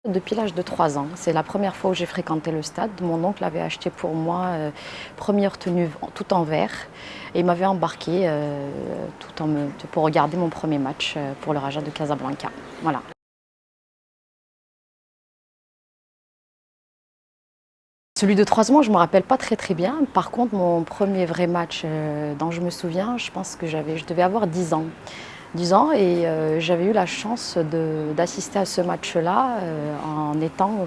Depuis l'âge de 3 ans, c'est la première fois où j'ai fréquenté le stade. Mon oncle avait acheté pour moi première tenue tout en vert et il m'avait embarqué pour regarder mon premier match pour le Raja de Casablanca. Voilà. Celui de 3 ans, je ne me rappelle pas très bien. Par contre, mon premier vrai match dont je me souviens, je pense que je devais avoir 10 ans. 10 ans et j'avais eu la chance d'assister à ce match-là en étant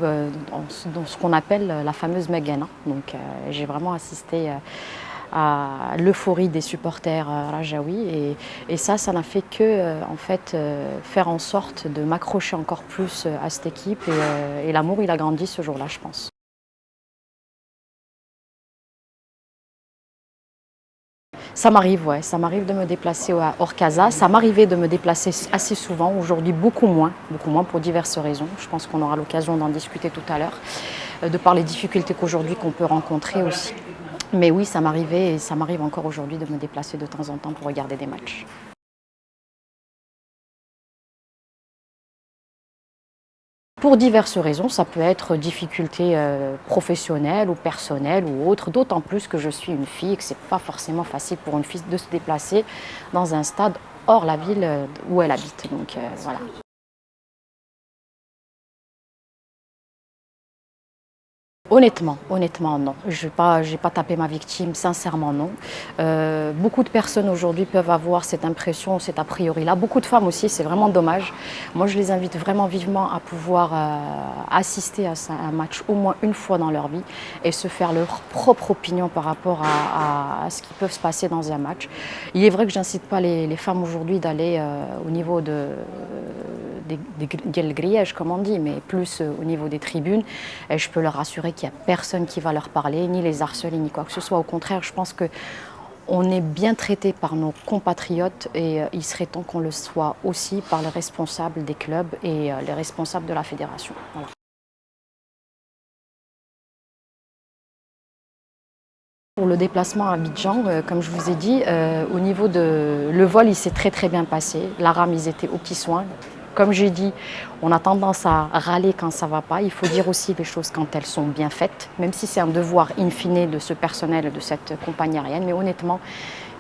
dans ce qu'on appelle la fameuse Megana. Donc j'ai vraiment assisté à l'euphorie des supporters rajaouis et ça n'a fait que en fait, faire en sorte de m'accrocher encore plus à cette équipe et l'amour il a grandi ce jour-là, je pense. Ça m'arrive, ouais, ça m'arrive de me déplacer à Orcasa. Ça m'arrivait de me déplacer assez souvent, aujourd'hui beaucoup moins pour diverses raisons. Je pense qu'on aura l'occasion d'en discuter tout à l'heure, de par les difficultés qu'aujourd'hui qu'on peut rencontrer aussi. Mais oui, ça m'arrivait et ça m'arrive encore aujourd'hui de me déplacer de temps en temps pour regarder des matchs. Pour diverses raisons, ça peut être difficultés professionnelles ou personnelles ou autres, d'autant plus que je suis une fille et que ce n'est pas forcément facile pour une fille de se déplacer dans un stade hors la ville où elle habite. Donc voilà. Honnêtement, non. Je n'ai pas tapé ma victime, sincèrement, non. Beaucoup de personnes aujourd'hui peuvent avoir cette impression, cet a priori-là. Beaucoup de femmes aussi, c'est vraiment dommage. Moi, je les invite vraiment vivement à pouvoir assister à un match au moins une fois dans leur vie et se faire leur propre opinion par rapport à ce qui peut se passer dans un match. Il est vrai que j'incite pas les femmes aujourd'hui d'aller au niveau des grillages, comme on dit, mais plus au niveau des tribunes. Et je peux leur assurer qu'il n'y a personne qui va leur parler, ni les harceler, ni quoi que ce soit. Au contraire, je pense qu'on est bien traité par nos compatriotes et il serait temps qu'on le soit aussi par les responsables des clubs et les responsables de la fédération. Voilà. Pour le déplacement à Abidjan, comme je vous ai dit, au niveau de le vol, il s'est très bien passé. La rame, ils étaient aux petits soins. Comme j'ai dit, on a tendance à râler quand ça ne va pas. Il faut dire aussi les choses quand elles sont bien faites, même si c'est un devoir in fine de ce personnel, de cette compagnie aérienne. Mais honnêtement,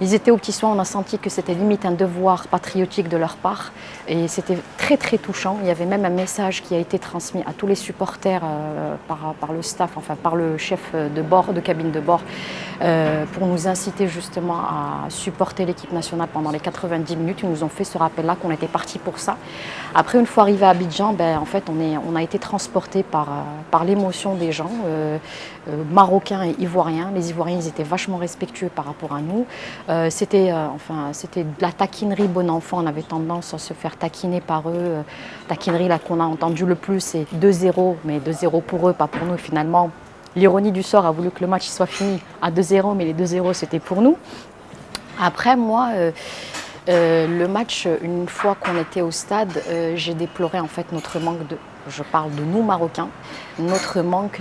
ils étaient aux petits soins. On a senti que c'était limite un devoir patriotique de leur part. Et c'était très touchant. Il y avait même un message qui a été transmis à tous les supporters par le staff, enfin par le chef de bord, de cabine de bord, pour nous inciter justement à supporter l'équipe nationale pendant les 90 minutes. Ils nous ont fait ce rappel-là qu'on était parti pour ça. Après, une fois arrivé à Abidjan, en fait, on a été transporté par l'émotion des gens, marocains et ivoiriens. Les Ivoiriens, ils étaient vachement respectueux par rapport à nous. C'était de la taquinerie bon enfant. On avait tendance à se faire taquiner par eux. Taquinerie là qu'on a entendu le plus, c'est 2-0, mais 2-0 pour eux, pas pour nous finalement. L'ironie du sort a voulu que le match soit fini à 2-0, mais les 2-0 c'était pour nous. Après, moi, le match, une fois qu'on était au stade, j'ai déploré en fait notre manque je parle de nous Marocains, notre manque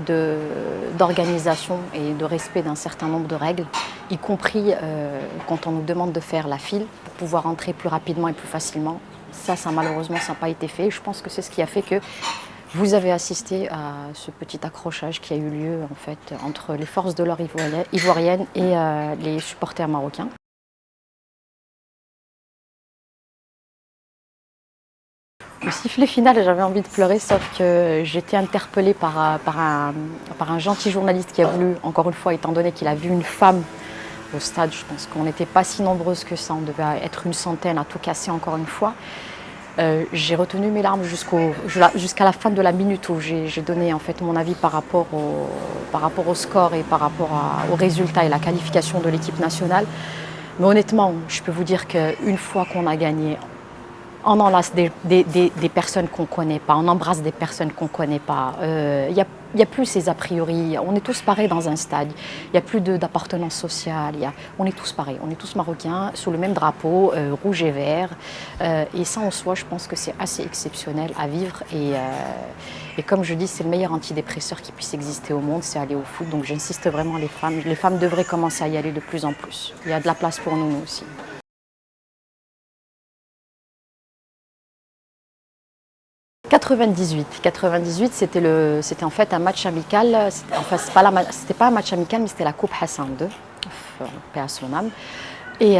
d'organisation et de respect d'un certain nombre de règles, y compris quand on nous demande de faire la file pour pouvoir entrer plus rapidement et plus facilement. Ça malheureusement, ça n'a pas été fait. Je pense que c'est ce qui a fait que vous avez assisté à ce petit accrochage qui a eu lieu en fait entre les forces de l'ordre ivoiriennes et les supporters marocains. Le sifflet final, j'avais envie de pleurer, sauf que j'étais interpellée par un gentil journaliste qui a voulu, encore une fois, étant donné qu'il a vu une femme au stade, je pense qu'on n'était pas si nombreuses que ça, on devait être une centaine à tout casser encore une fois. J'ai retenu mes larmes jusqu'à la fin de la minute où j'ai donné en fait mon avis par rapport au score et par rapport aux résultats et la qualification de l'équipe nationale. Mais honnêtement, je peux vous dire qu'une fois qu'on a gagné, on enlace des personnes qu'on ne connaît pas, on embrasse des personnes qu'on ne connaît pas. Il n'y a plus ces a priori, on est tous pareils dans un stade, il n'y a plus d'appartenance sociale, on est tous pareils, on est tous marocains sous le même drapeau, rouge et vert. Et ça en soi, je pense que c'est assez exceptionnel à vivre. Et comme je dis, c'est le meilleur antidépresseur qui puisse exister au monde, c'est aller au foot. Donc j'insiste vraiment, les femmes devraient commencer à y aller de plus en plus. Il y a de la place pour nous aussi. 98, c'était en fait un match amical. Enfin, c'était pas un match amical, mais c'était la Coupe Hassan II, paix à son âme. Et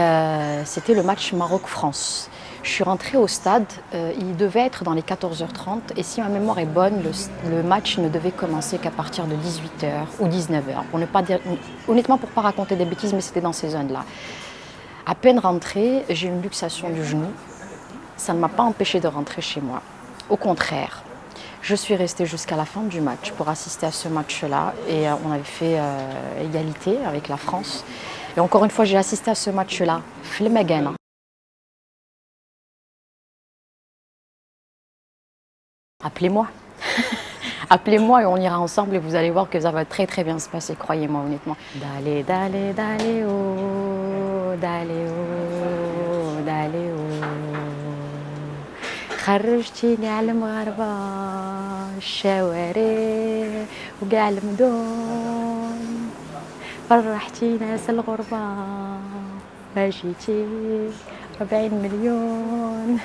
c'était le match Maroc-France. Je suis rentrée au stade, il devait être dans les 14h30 et si ma mémoire est bonne, le match ne devait commencer qu'à partir de 18h ou 19h. Pour ne pas dire, honnêtement, pour ne pas raconter des bêtises, mais c'était dans ces zones-là. À peine rentrée, j'ai eu une luxation du genou. Ça ne m'a pas empêché de rentrer chez moi. Au contraire, je suis restée jusqu'à la fin du match pour assister à ce match-là et on avait fait égalité avec la France. Et encore une fois, j'ai assisté à ce match-là, Flemagana. Appelez-moi. Appelez-moi et on ira ensemble et vous allez voir que ça va très très bien se passer, croyez-moi honnêtement. D'aller, d'aller, d'aller, oh, d'aller, oh, d'aller, oh. خرجتيني على المغاربة الشوارع وقاع المدن فرحتي ناس الغربة ما جيتي 40 مليون